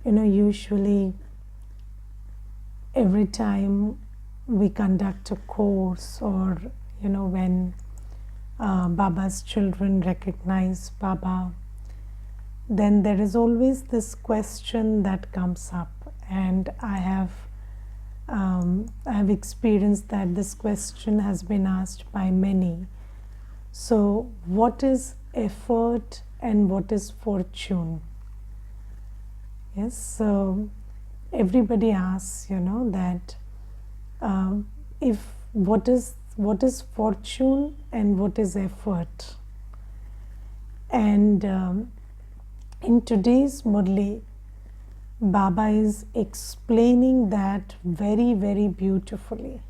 Usually every time we conduct a course, or when Baba's children recognize Baba, then there is always this question that comes up, and I have experienced that this question has been asked by many. So, what is effort and what is fortune? Yes, so everybody asks, that if what is fortune and what is effort. And in today's Murli, Baba is explaining that very, very beautifully.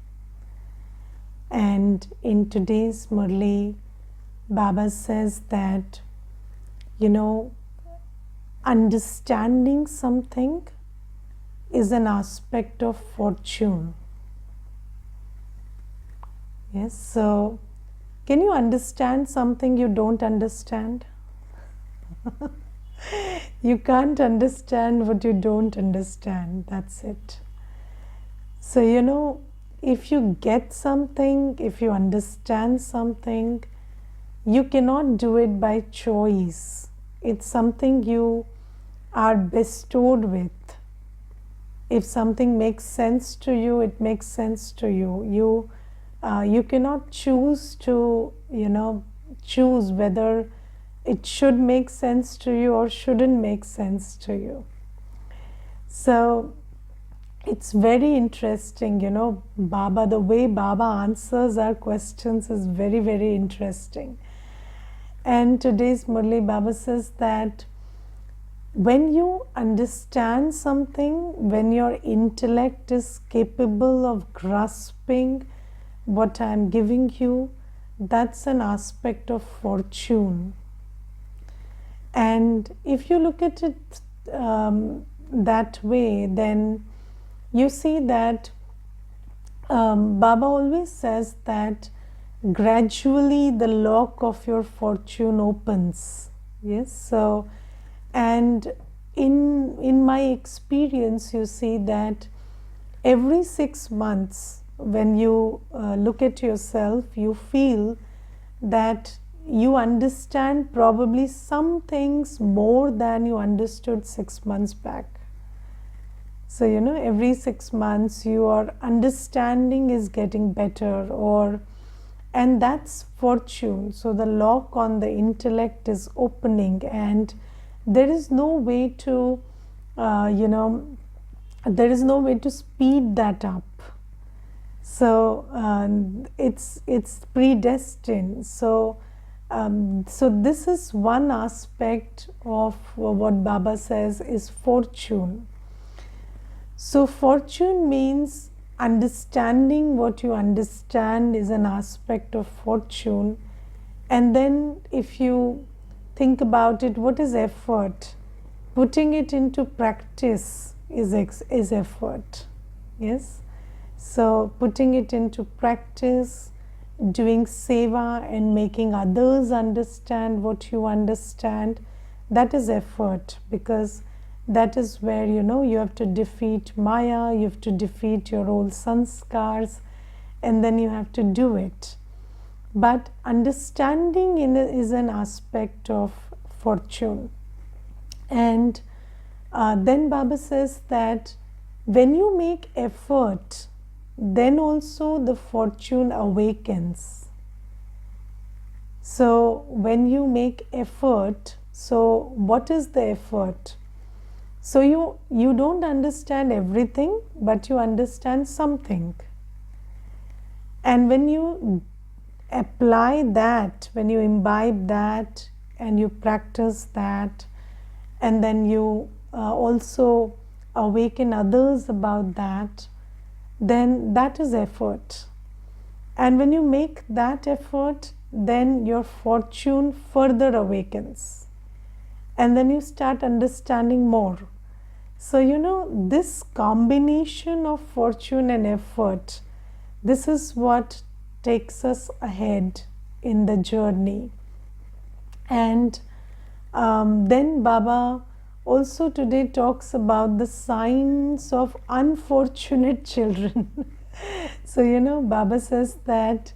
And in today's Murli, Baba says that, understanding something is an aspect of fortune. Yes, so can you understand something you don't understand? You can't understand what you don't understand. That's it. So, if you get something, if you understand something, you cannot do it by choice. It's something you are bestowed with. If something makes sense to you, it makes sense to you. You cannot choose to, choose whether it should make sense to you or shouldn't make sense to you. So it's very interesting, Baba, the way Baba answers our questions is very, very interesting. And today's Murli, Baba says that when you understand something, when your intellect is capable of grasping what I am giving you, that's an aspect of fortune. And if you look at it that way, then you see that Baba always says that gradually the lock of your fortune opens. Yes, so, and in my experience, you see that every 6 months, when you look at yourself, you feel that you understand probably some things more than you understood 6 months back. So, every 6 months your understanding is getting better, and that's fortune. So the lock on the intellect is opening, and there is no way to, there is no way to speed that up. So it's predestined. So this is one aspect of what Baba says is fortune. So fortune means understanding what you understand is an aspect of fortune. And then if you think about it, what is effort? Putting it into practice is effort. Yes. So putting it into practice, doing seva and making others understand what you understand, that is effort, because that is where you have to defeat Maya, you have to defeat your old sanskars, and then you have to do it. But understanding is an aspect of fortune. And then Baba says that when you make effort, then also the fortune awakens. So when you make effort, so what is the effort? So you don't understand everything, but you understand something. And when you apply that, when you imbibe that and you practice that, and then you also awaken others about that, then that is effort. And when you make that effort, then your fortune further awakens. And then you start understanding more. So, this combination of fortune and effort, this is what takes us ahead in the journey. And then Baba also today talks about the signs of unfortunate children. So, Baba says that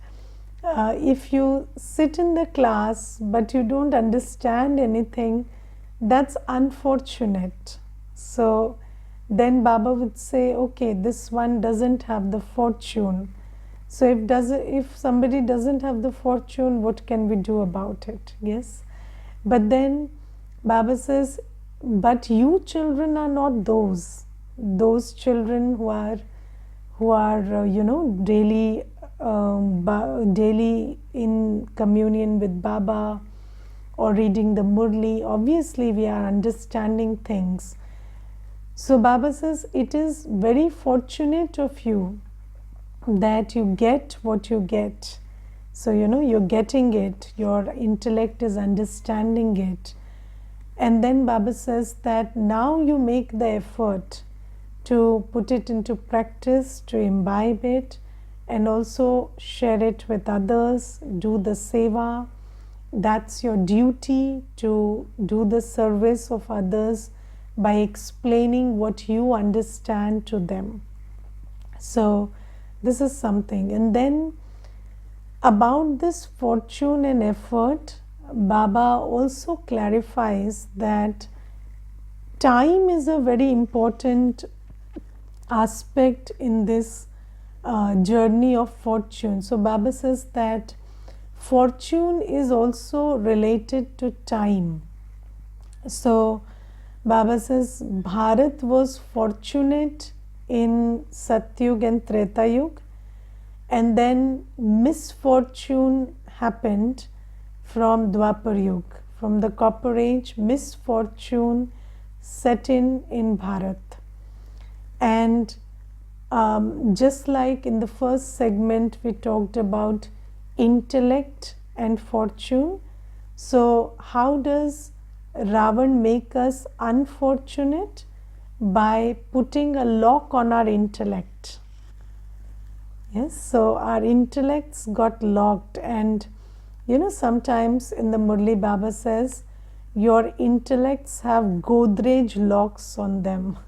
if you sit in the class but you don't understand anything, that's unfortunate. So then Baba would say, okay, this one doesn't have the fortune. So if somebody doesn't have the fortune, what can we do about it? Yes. But then Baba says, but you children are not those children who are daily daily in communion with Baba or reading the Murli. Obviously we are understanding things. So Baba says it is very fortunate of you that you get what you get. So you're getting it, your intellect is understanding it. And then Baba says that now you make the effort to put it into practice, to imbibe it, and also share it with others, do the seva. That's your duty, to do the service of others by explaining what you understand to them. So this is something. And then about this fortune and effort, Baba also clarifies that time is a very important aspect in this journey of fortune. So Baba says that fortune is also related to time. So Baba says Bharat was fortunate in Satyug and Treta Yug, and then misfortune happened from Dwapar Yug. From the Copper Age, misfortune set in Bharat. And just like in the first segment we talked about intellect and fortune, so how does Ravan make us unfortunate? By putting a lock on our intellect. Yes, so our intellects got locked, and sometimes in the Murli Baba says your intellects have Godrej locks on them.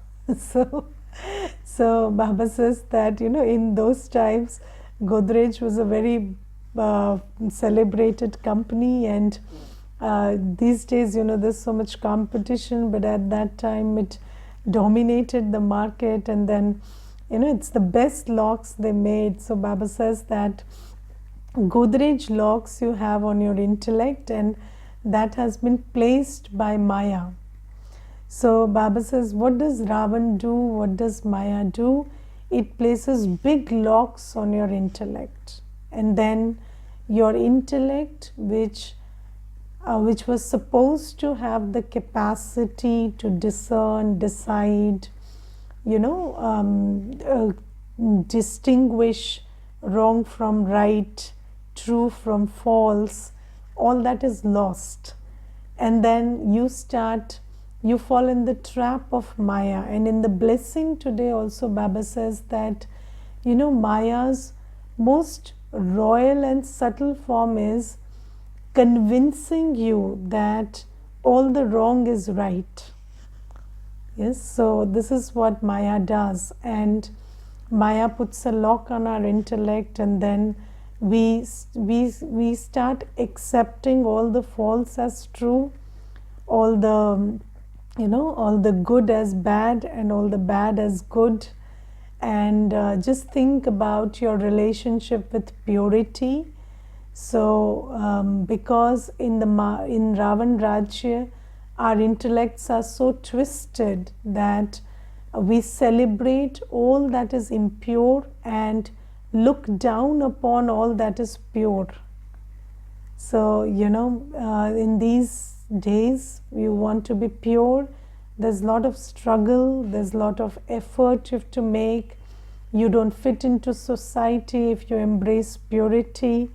So Baba says that in those times Godrej was a very celebrated company, and these days there's so much competition, but at that time it dominated the market, and then it's the best locks they made. So Baba says that Godrej locks you have on your intellect, and that has been placed by Maya. So Baba says, what does Ravan do? What does Maya do? It places big locks on your intellect, and then your intellect, which was supposed to have the capacity to discern, decide, distinguish wrong from right, true from false, all that is lost. And then you fall in the trap of Maya. And in the blessing today also Baba says that Maya's most royal and subtle form is convincing you that all the wrong is right. Yes, so this is what Maya does, and Maya puts a lock on our intellect, and then we start accepting all the false as true, all the good as bad, and all the bad as good. And just think about your relationship with purity. So because in Ravan Rajya our intellects are so twisted that we celebrate all that is impure and look down upon all that is pure. So in these days you want to be pure, there's a lot of struggle, there's a lot of effort you have to make. You don't fit into society if you embrace purity.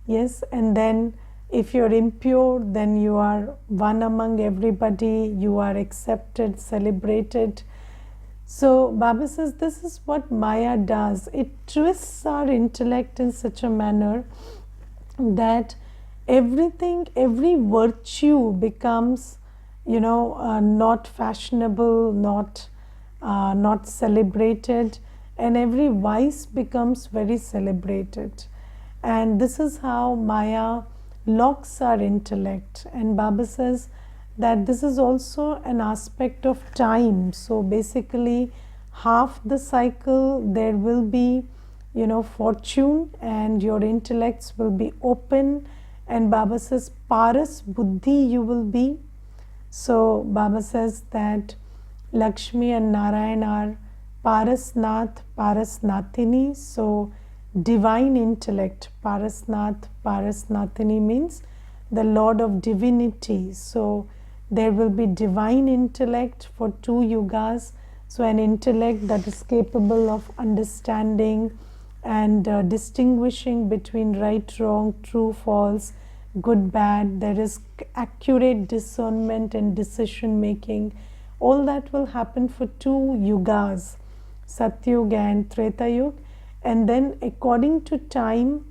Yes, and then if you're impure, then you are one among everybody, you are accepted, celebrated. So Baba says this is what Maya does. It twists our intellect in such a manner that everything, every virtue becomes not fashionable, not celebrated, and every vice becomes very celebrated. And this is how Maya locks our intellect. And Baba says that this is also an aspect of time. So basically, half the cycle there will be, fortune, and your intellects will be open. And Baba says, Paras Buddhi you will be. So Baba says that Lakshmi and Narayan are Parasnath, Parasnathini. So divine intellect, Parasnath, Parasnathini means the Lord of divinity. So there will be divine intellect for 2 yugas. So an intellect that is capable of understanding and distinguishing between right, wrong, true, false, good, bad. There is accurate discernment and decision making. All that will happen for 2 yugas, Satyug and Treta Yuga. And then according to time,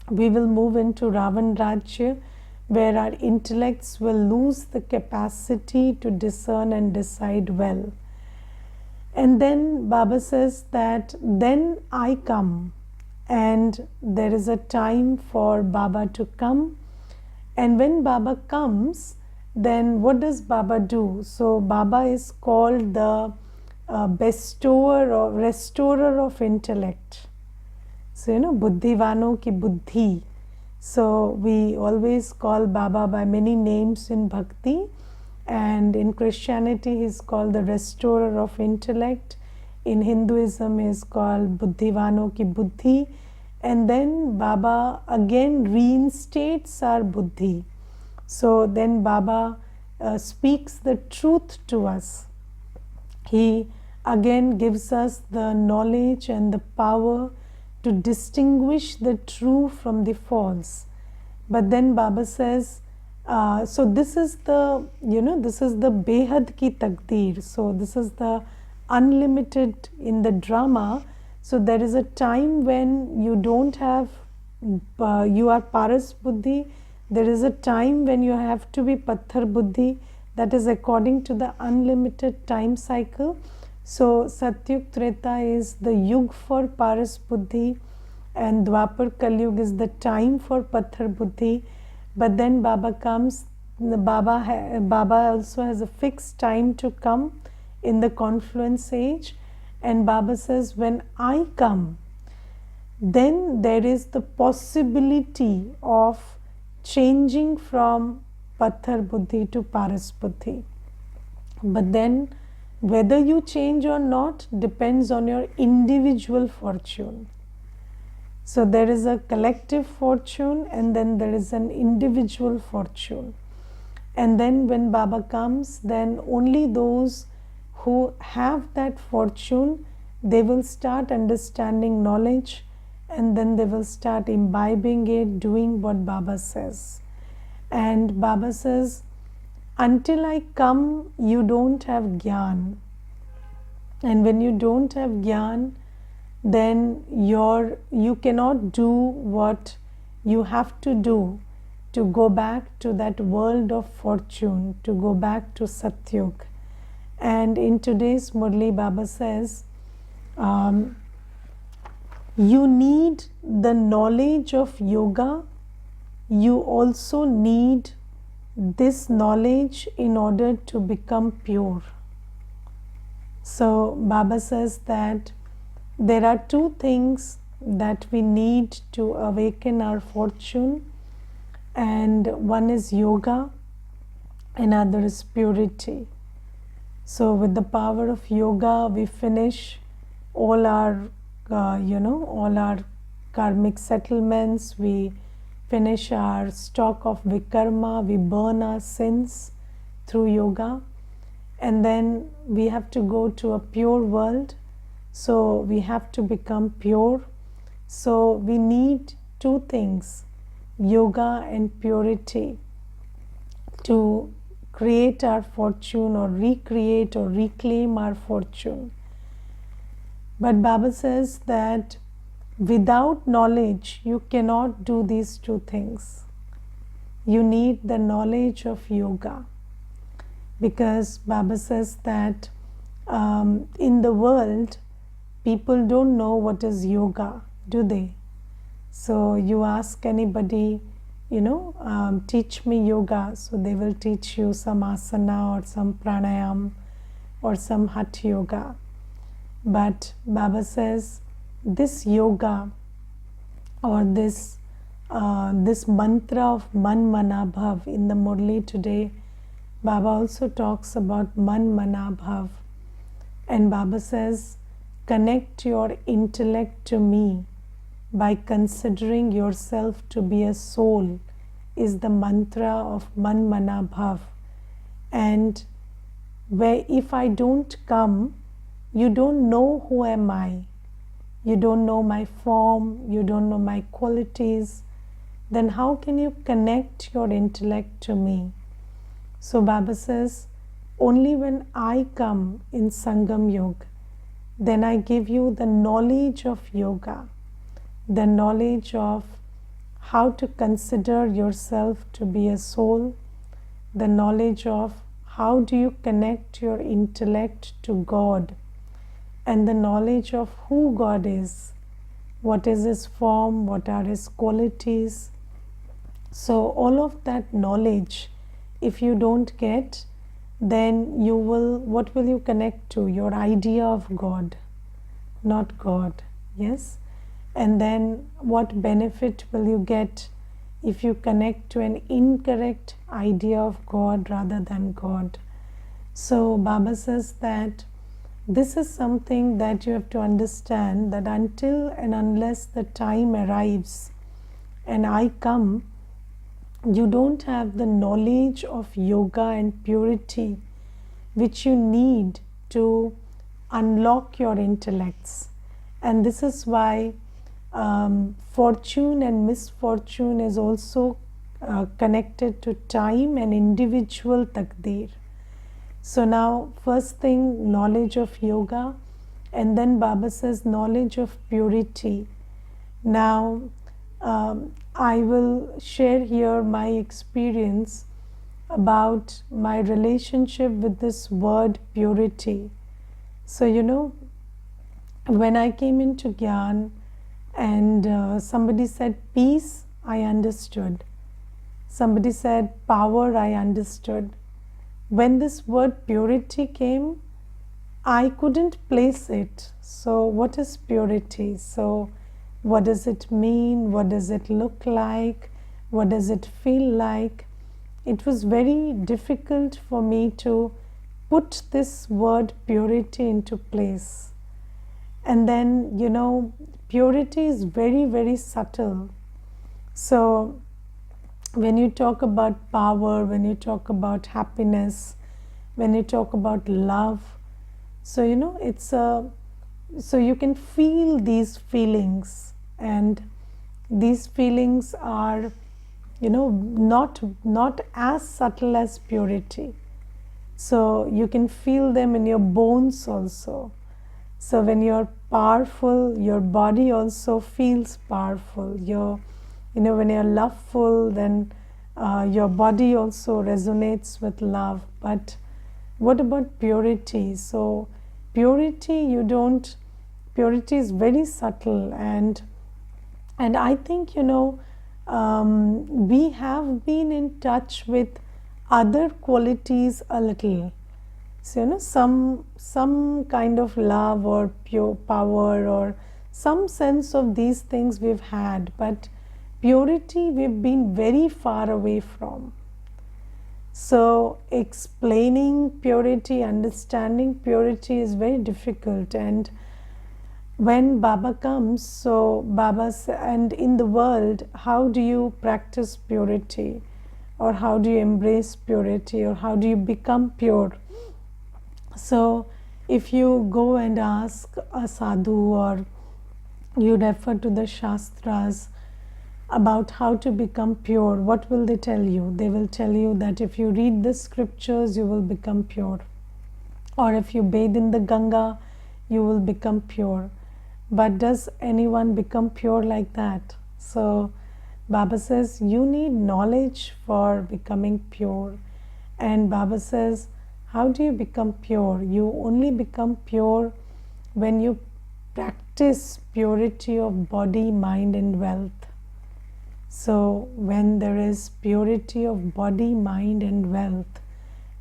we will move into Ravan Rajya, where our intellects will lose the capacity to discern and decide well. And then Baba says that then I come, and there is a time for Baba to come. And when Baba comes, then what does Baba do? So Baba is called the bestower or restorer of intellect. So buddhivano ki buddhi. So we always call Baba by many names in bhakti, and in Christianity he is called the restorer of intellect. In Hinduism he is called buddhivano ki buddhi. And then Baba again reinstates our buddhi. So then Baba speaks the truth to us. He again gives us the knowledge and the power to distinguish the true from the false. But then Baba says, so this is the, this is the Behad ki Takdeer. So this is the unlimited in the drama. So there is a time when you don't have, you are Paras Buddhi. There is a time when you have to be Patthar Buddhi. That is according to the unlimited time cycle. So Satyug Treta is the Yug for Paras Buddhi, and Dwapar Kalyug is the time for Patthar Buddhi. But then Baba comes, Baba also has a fixed time to come in the confluence age. And Baba says, when I come, then there is the possibility of changing from Patthar Buddhi to Paras Buddhi. But then whether you change or not depends on your individual fortune. So there is a collective fortune, and then there is an individual fortune. And then when Baba comes, then only those who have that fortune, they will start understanding knowledge, and then they will start imbibing it, doing what Baba says. And Baba says, until I come, you don't have Gyan. And when you don't have Gyan, then you cannot do what you have to do to go back to that world of fortune, to go back to Satyug. And in today's Murli, Baba says, you need the knowledge of yoga. You also need this knowledge in order to become pure. So Baba says that there are 2 things that we need to awaken our fortune, and one is yoga, another is purity. So with the power of yoga, we finish all our, all our karmic settlements. We finish our stock of vikarma. We burn our sins through yoga. And then we have to go to a pure world. So we have to become pure. So we need 2 things, yoga and purity, to create our fortune or recreate or reclaim our fortune. But Baba says that without knowledge, you cannot do these 2 things. You need the knowledge of yoga. because Baba says that in the world, people don't know what is yoga, do they? So you ask anybody, teach me yoga. So they will teach you some asana or some pranayam or some hatha yoga. But Baba says this yoga or this mantra of Man Mana Bhav in the Murli today, Baba also talks about Man Mana Bhav. And Baba says, connect your intellect to me by considering yourself to be a soul is the mantra of Man Mana Bhav. And where if I don't come, you don't know who am I. You don't know my form, you don't know my qualities. Then how can you connect your intellect to me? So Baba says, only when I come in Sangam Yoga, then I give you the knowledge of yoga, the knowledge of how to consider yourself to be a soul, the knowledge of how do you connect your intellect to God, and the knowledge of who God is, what is His form, what are His qualities. So all of that knowledge, if you don't get, then what will you connect to? Your idea of God, not God. Yes? And then what benefit will you get if you connect to an incorrect idea of God rather than God? So Baba says that this is something that you have to understand, that until and unless the time arrives and I come, you don't have the knowledge of yoga and purity which you need to unlock your intellects. And this is why fortune and misfortune is also connected to time and individual takdir. So now, first thing, knowledge of yoga, and then Baba says knowledge of purity. Now, I will share here my experience about my relationship with this word purity. So, when I came into Gyan and somebody said peace, I understood. Somebody said power, I understood. When this word purity came, I couldn't place it. So what is purity? So what does it mean? What does it look like? What does it feel like? It was very difficult for me to put this word purity into place. And then, purity is very, very subtle. So when you talk about power, when you talk about happiness, when you talk about love, so so you can feel these feelings, and these feelings are not as subtle as purity. So you can feel them in your bones also. So when you're powerful, your body also feels powerful. When you're loveful, then your body also resonates with love. But what about purity? So purity is very subtle, and I think we have been in touch with other qualities a little. So some kind of love or pure power or some sense of these things we've had, but purity we've been very far away from. So explaining purity, understanding purity is very difficult. And when Baba comes, so and in the world, how do you practice purity, or how do you embrace purity, or how do you become pure? So if you go and ask a sadhu, or you refer to the Shastras about how to become pure, what will they tell you? They will tell you that if you read the scriptures, you will become pure. Or if you bathe in the Ganga, you will become pure. But does anyone become pure like that? So Baba says you need knowledge for becoming pure. And Baba says How do you become pure? You only become pure when you practice purity of body, mind, and wealth. So when there is purity of body, mind, and wealth,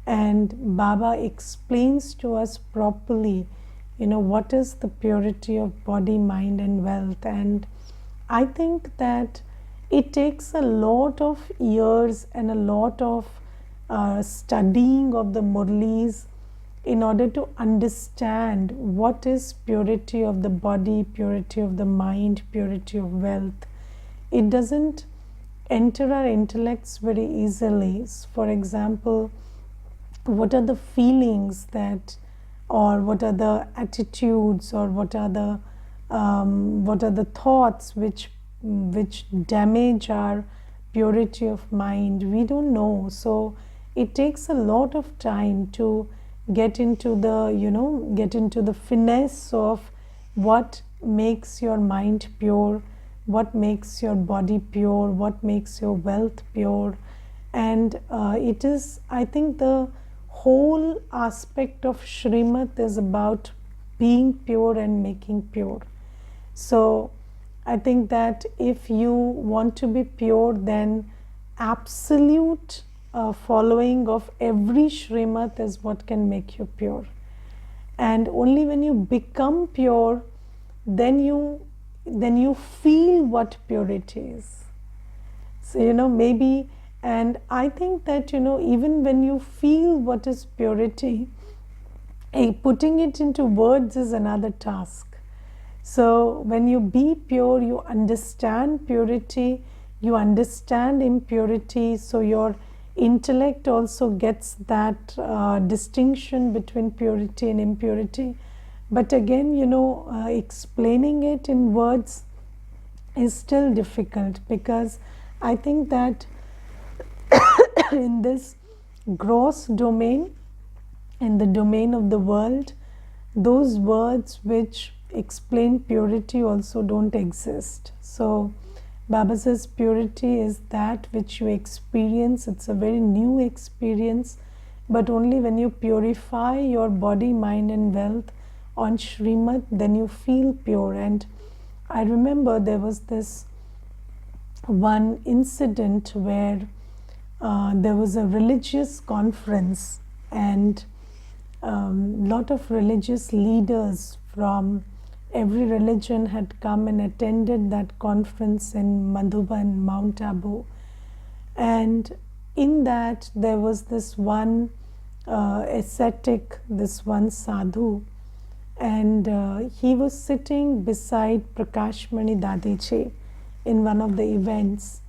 and Baba explains to us properly, what is the purity of body, mind, and wealth. And I think that it takes a lot of years and a lot of studying of the Murlis in order to understand what is purity of the body, purity of the mind, purity of wealth. It doesn't enter our intellects very easily. For example, what are the feelings that, or what are the attitudes, or what are the thoughts which damage our purity of mind? We don't know. So it takes a lot of time to get into the finesse of what makes your mind pure, what makes your body pure, what makes your wealth pure. And it is, I think, the whole aspect of Srimad is about being pure and making pure. So I think that if you want to be pure, then absolute following of every Srimad is what can make you pure. And only when you become pure, then you feel what purity is. So maybe, and I think that even when you feel what is purity, putting it into words is another task. So when you be pure, you understand purity, you understand impurity, so your intellect also gets that distinction between purity and impurity. But again, explaining it in words is still difficult, because I think that in this gross domain, in the domain of the world, those words which explain purity also don't exist. So Baba says purity is that which you experience. It's a very new experience, but only when you purify your body, mind, and wealth on Srimad, then you feel pure. And I remember there was this one incident where there was a religious conference, and lot of religious leaders from every religion had come and attended that conference in Madhuban, Mount Abu. And in that there was this one ascetic, this one sadhu, and he was sitting beside Prakashmani Dadiji in one of the events.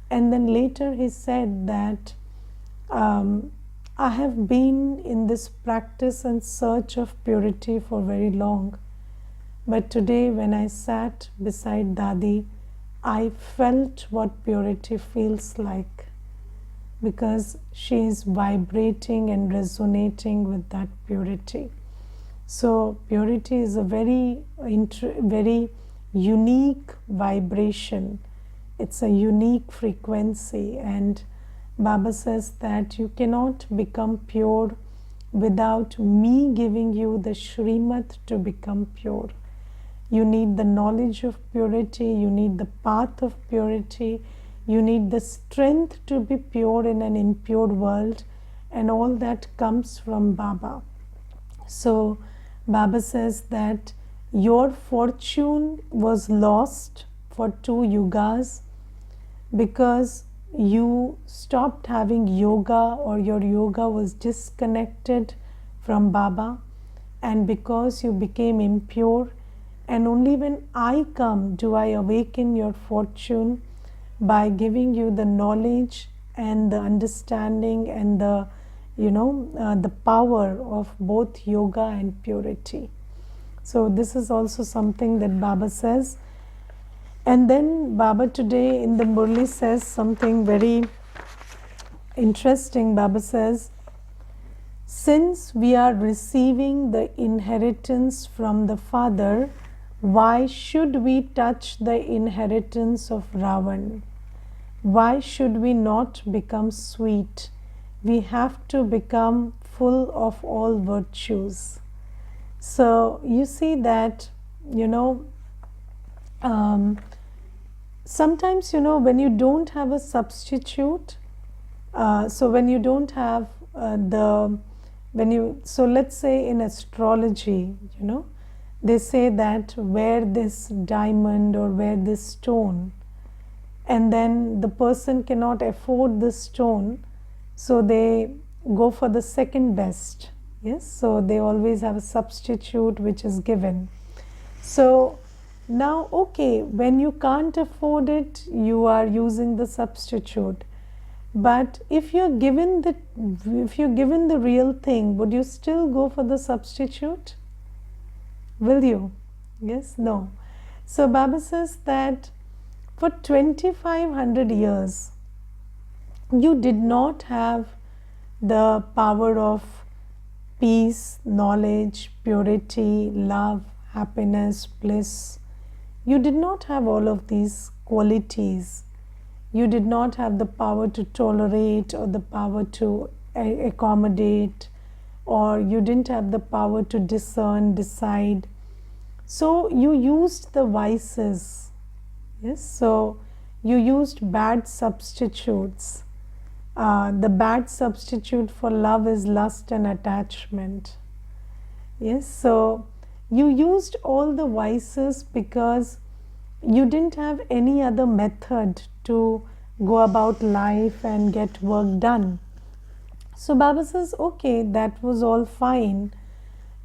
And then later he said that I have been in this practice and search of purity for very long, but today when I sat beside Dadi, I felt what purity feels like, because she is vibrating and resonating with that purity. So purity is a very unique vibration. It's a unique frequency, and Baba says that you cannot become pure without me giving you the Srimad to become pure. You need the knowledge of purity, you need the path of purity, you need the strength to be pure in an impure world, and all that comes from Baba. So Baba says that your fortune was lost for 2 yugas because you stopped having yoga, or your yoga was disconnected from Baba, and because you became impure. And only when I come do I awaken your fortune by giving you the knowledge and the understanding and the power of both yoga and purity. So this is also something that Baba says. And then Baba today in the Murli says something very interesting. Baba says, since we are receiving the inheritance from the Father, why should we touch the inheritance of Ravan? Why should we not become sweet? We have to become full of all virtues. So you see that, um, sometimes, when you don't have a substitute, so when you don't have so let's say in astrology, they say that wear this diamond or wear this stone, and then the person cannot afford the stone, so they go for the second best. Yes, so they always have a substitute which is given. So now, okay, when you can't afford it, you are using the substitute. But if you're given the real thing, would you still go for the substitute? Will you? Yes, no. So Baba says that for 2500 years, you did not have the power of peace, knowledge, purity, love, happiness, bliss. You did not have all of these qualities. You did not have the power to tolerate or the power to accommodate, or you didn't have the power to discern, decide. So you used the vices. Yes, so you used bad substitutes. The bad substitute for love is lust and attachment. Yes, so you used all the vices because you didn't have any other method to go about life and get work done. So Baba says, okay, that was all fine.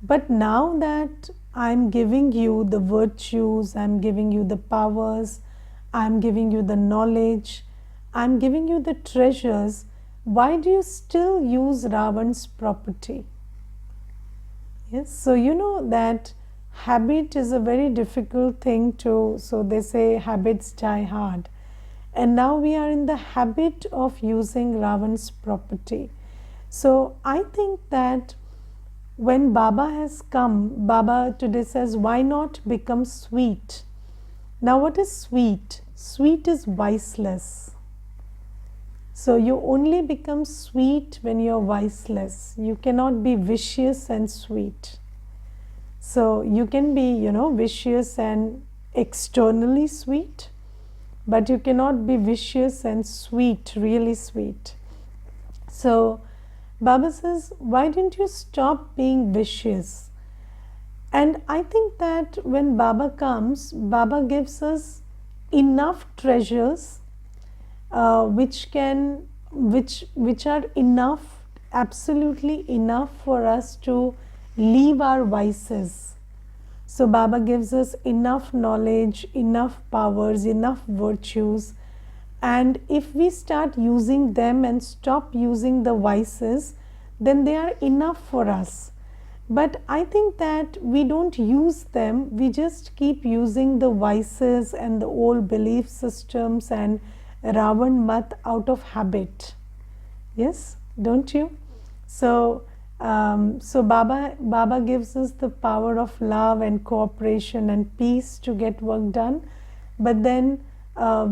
But now that I'm giving you the virtues, I'm giving you the powers, I'm giving you the knowledge, I'm giving you the treasures, why do you still use Ravan's property? Yes, so you know that habit is a very difficult thing to, so they say habits die hard. And now we are in the habit of using Ravan's property. So I think that when Baba has come, Baba today says, why not become sweet? Now what is sweet? Sweet is viceless. So you only become sweet when you're viceless. You cannot be vicious and sweet. So you can be, vicious and externally sweet, but you cannot be vicious and sweet, really sweet. So Baba says, why didn't you stop being vicious? And I think that when Baba comes, Baba gives us enough treasures which are enough, absolutely enough for us to leave our vices. So Baba gives us enough knowledge, enough powers, enough virtues, and if we start using them and stop using the vices, then they are enough for us. But I think that we don't use them, we just keep using the vices and the old belief systems and Ravan Mat out of habit. Yes, don't you? So Baba gives us the power of love and cooperation and peace to get work done, but then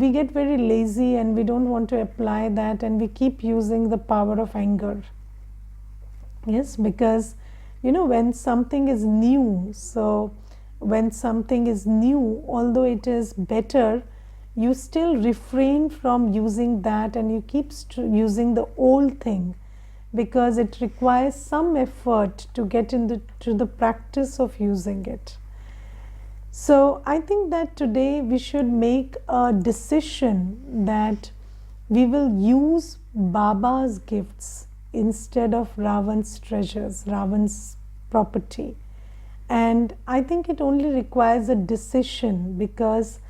we get very lazy and we don't want to apply that, and we keep using the power of anger. Yes, because when something is new, so when something is new, although it is better, you still refrain from using that and you keep using the old thing, because it requires some effort to get into the practice of using it. So I think that today we should make a decision that we will use Baba's gifts instead of Ravan's treasures, Ravan's property. And I think it only requires a decision, because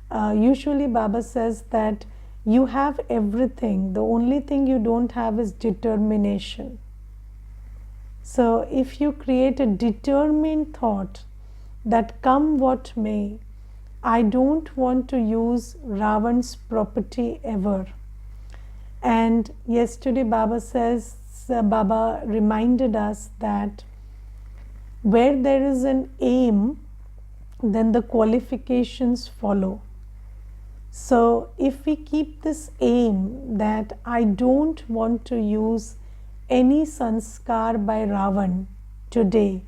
usually Baba says that you have everything, the only thing you don't have is determination. So if you create a determined thought that come what may, I don't want to use Ravan's property ever. And yesterday Baba reminded us that where there is an aim, then the qualifications follow. So if we keep this aim that I don't want to use any sanskar by Ravan today,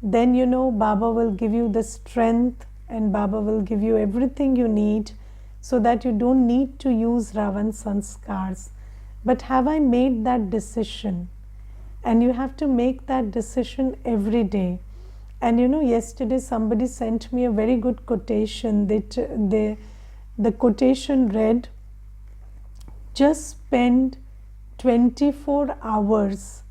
then Baba will give you the strength and Baba will give you everything you need so that you don't need to use Ravan sanskars. But have I made that decision? And you have to make that decision every day. And yesterday somebody sent me a very good quotation. The quotation read, just spend 24 hours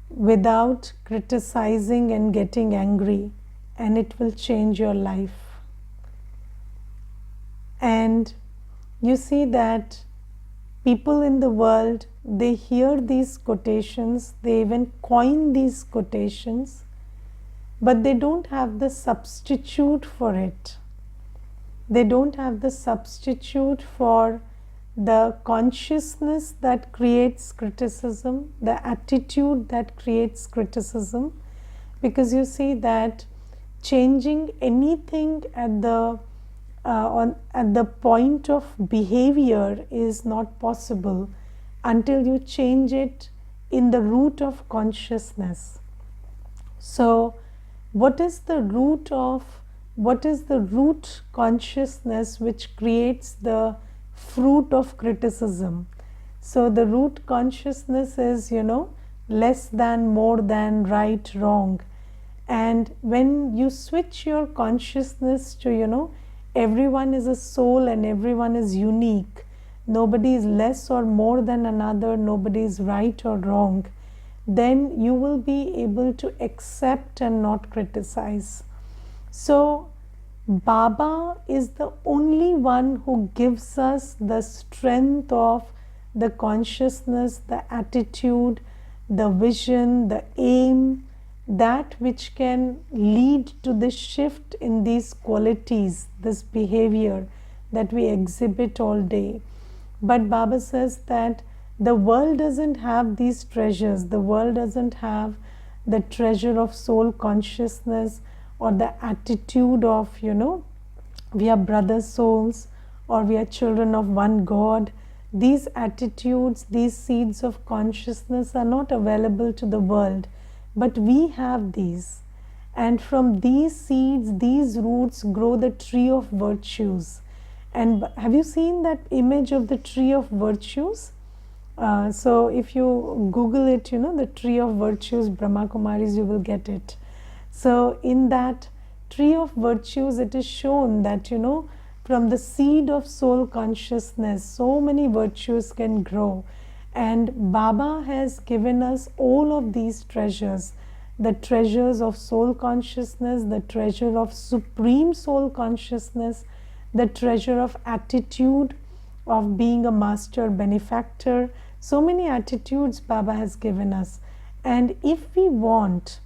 without criticizing and getting angry, and it will change your life. And you see that people in the world, they hear these quotations, they even coin these quotations, but they don't have the substitute for it. They don't have the substitute for the consciousness that creates criticism, the attitude that creates criticism, because you see that changing anything at the point of behavior is not possible until you change it in the root of consciousness. So what is the root consciousness which creates the fruit of criticism? So the root consciousness is less than, more than, right, wrong. And when you switch your consciousness to everyone is a soul and everyone is unique, nobody is less or more than another, nobody is right or wrong, then you will be able to accept and not criticize. So Baba is the only one who gives us the strength of the consciousness, the attitude, the vision, the aim, that which can lead to this shift in these qualities, this behavior that we exhibit all day. But Baba says that the world doesn't have these treasures. The world doesn't have the treasure of soul consciousness or the attitude of, we are brother souls or we are children of one God. These attitudes, these seeds of consciousness are not available to the world, but we have these. And from these seeds, these roots grow the tree of virtues. And have you seen that image of the tree of virtues? So if you Google it, the tree of virtues, Brahma Kumaris, you will get it. So in that tree of virtues, it is shown that, from the seed of soul consciousness, so many virtues can grow. And Baba has given us all of these treasures, the treasures of soul consciousness, the treasure of supreme soul consciousness, the treasure of attitude of being a master benefactor. So many attitudes Baba has given us. And if we want,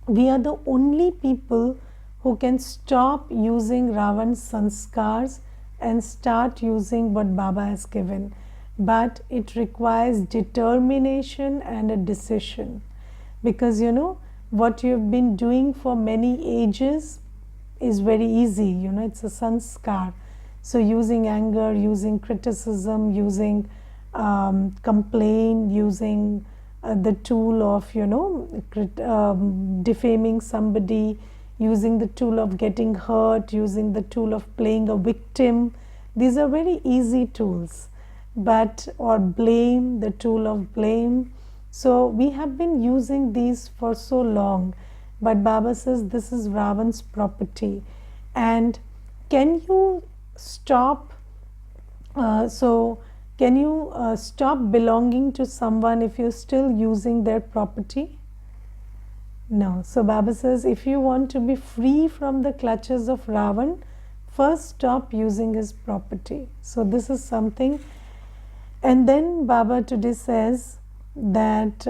we are the only people who can stop using Ravan's sanskars and start using what Baba has given. But it requires determination and a decision. Because what you've been doing for many ages is very easy, it's a sanskar. So using anger, using criticism, using complaint, using the tool of defaming somebody, using the tool of getting hurt, using the tool of playing a victim, these are very easy tools. Or blame, the tool of blame. So we have been using these for so long, but Baba says this is Ravan's property. And can you stop stop belonging to someone if you're still using their property? No. So Baba says if you want to be free from the clutches of Ravan, first stop using his property. So this is something. And then Baba today says that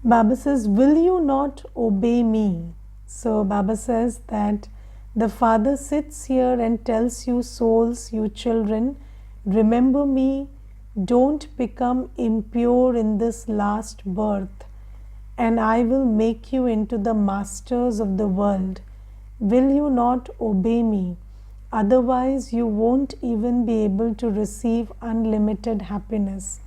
Baba says, will you not obey me? So Baba says that the Father sits here and tells you souls, you children, remember me, don't become impure in this last birth, and I will make you into the masters of the world. Will you not obey me? Otherwise, you won't even be able to receive unlimited happiness.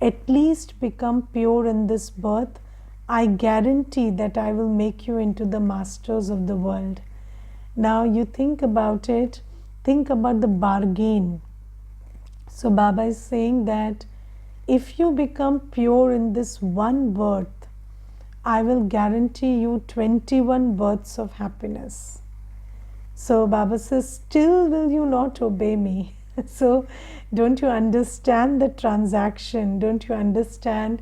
at least become pure in this birth, I guarantee that I will make you into the masters of the world. Now you think about it, think about the bargain. So Baba is saying that if you become pure in this one birth, I will guarantee you 21 births of happiness. So Baba says, still will you not obey me? So don't you understand the transaction? Don't you understand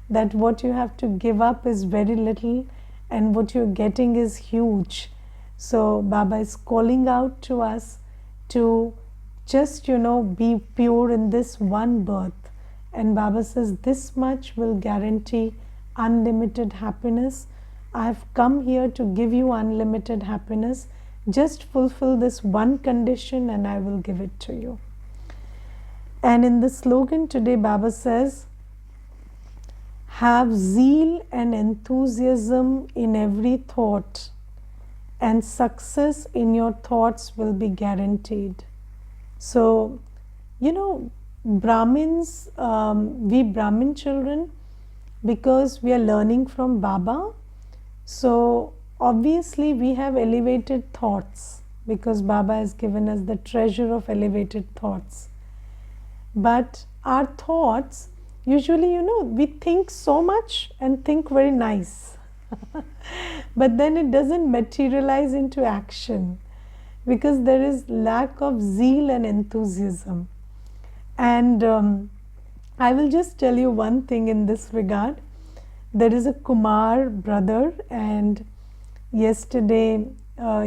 that what you have to give up is very little and what you're getting is huge? So Baba is calling out to us to just, be pure in this one birth. And Baba says, this much will guarantee unlimited happiness. I have come here to give you unlimited happiness. Just fulfill this one condition and I will give it to you. And in the slogan today, Baba says, have zeal and enthusiasm in every thought, and success in your thoughts will be guaranteed. So, Brahmins, we Brahmin children, because we are learning from Baba, so obviously we have elevated thoughts because Baba has given us the treasure of elevated thoughts. But our thoughts, usually, we think so much and think very nice. But then it doesn't materialize into action because there is lack of zeal and enthusiasm. And I will just tell you one thing in this regard. There is a Kumar brother, and yesterday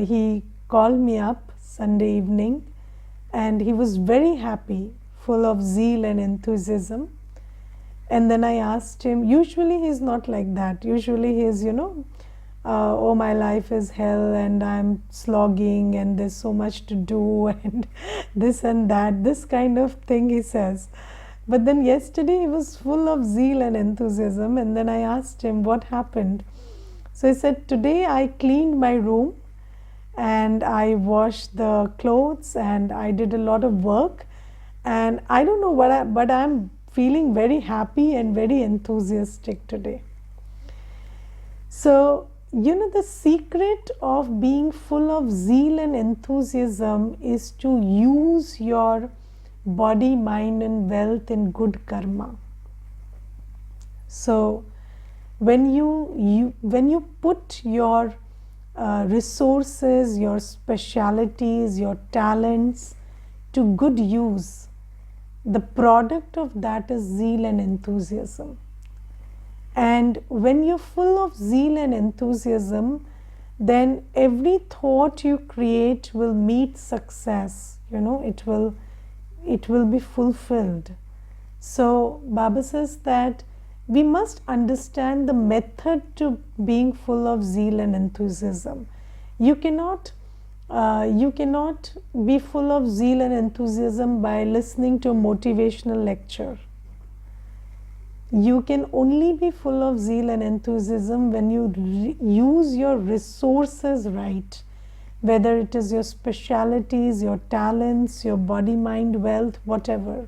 he called me up Sunday evening, and he was very happy, full of zeal and enthusiasm. And then I asked him, usually he's not like that. Usually he is, oh, my life is hell and I'm slogging and there's so much to do and this and that, this kind of thing he says. But then yesterday he was full of zeal and enthusiasm, and then I asked him what happened. So he said, today I cleaned my room and I washed the clothes and I did a lot of work, and I don't know what but I'm feeling very happy and very enthusiastic today. So, the secret of being full of zeal and enthusiasm is to use your body, mind and wealth in good karma. So when you put your resources, your specialities, your talents to good use, the product of that is zeal and enthusiasm. And when you're full of zeal and enthusiasm, then every thought you create will meet success. It will be fulfilled. So Baba says that we must understand the method to being full of zeal and enthusiasm. You cannot be full of zeal and enthusiasm by listening to a motivational lecture. You can only be full of zeal and enthusiasm when you use your resources right, whether it is your specialities, your talents, your body, mind, wealth, whatever.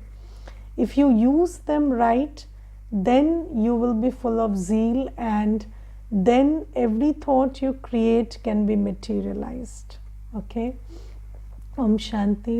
If you use them right, then you will be full of zeal, and then every thought you create can be materialized. Okay? Om Shanti.